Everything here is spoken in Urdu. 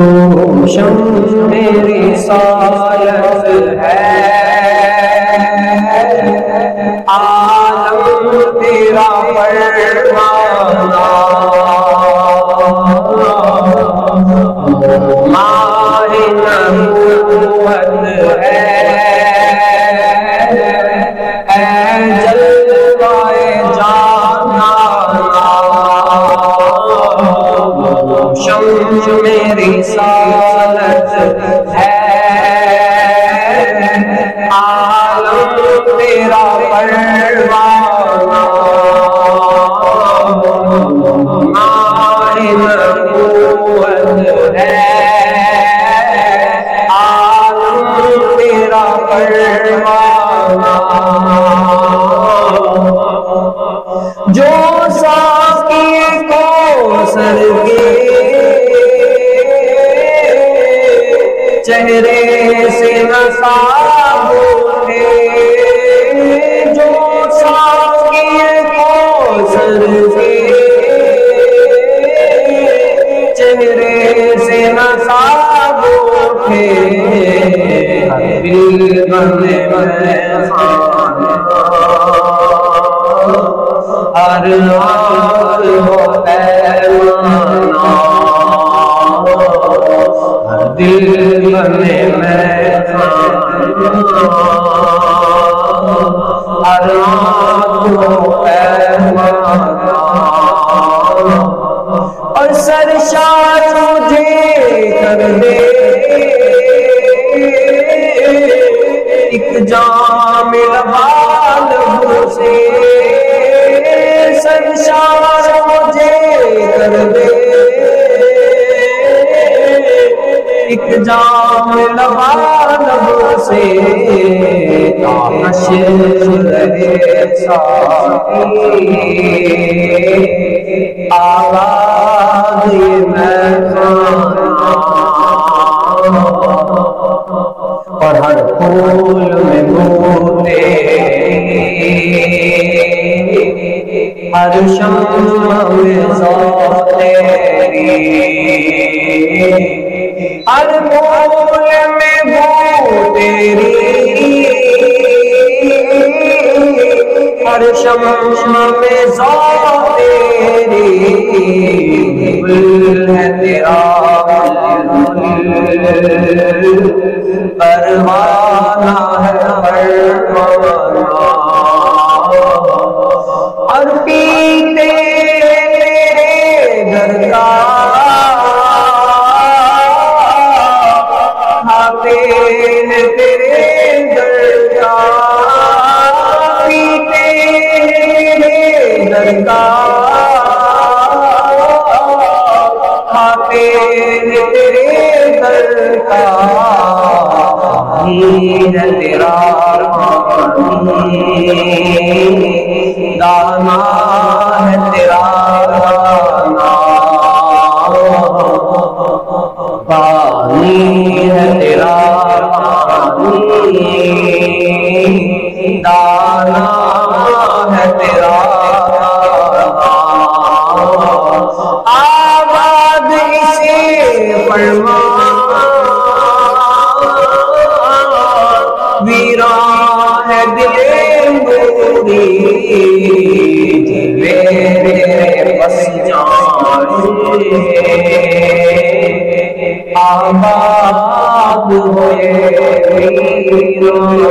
تو شمع رسالت ہے، عالم تیرا فرمانا، ماہ نبوت ہے، اے جلوہ جانانا، شمع رسالت ہے، عالم تیرا پروانا، ماہ نبوت ہے، عالم تیرا پروانا، جو ساقی کوثر کے چہرے سے نصاب اٹھے، جو ساقی کوثر کے چہرے سے نصاب اٹھے، دل بنے ہر آنکھ ہو پیمانا، ہر دل بنے ہر آنکھ ہو پیمانا، اور سرشار مجھے کر دے ایک جام لبال سے، سرشار مجھے کر دے ایک جام لبال سے، نشر رہے ساقی آواز میں کھانا، اور ہر پھول میں بو تیری، ہر شمع میں ذات تیری، ہر پھول میں بو تیری، ہر شمع میں ذات تیری، گل ہے تیرا پروانہ ہے پروانا، اور پیتے تیرے در کا کھاتے ہیں تیرے در کا، پیتے تیرے در کا کھاتے ہیں تیرے در کا، پانی ہے تیرا پانی، دانا ہے تیرا دانا، پانی ہے تیرا پانی، دانا ہے تیرا دانا، آباد اسے فرما ویران ہے دل نوری، میرے بس جانے آباد ہوئے ویران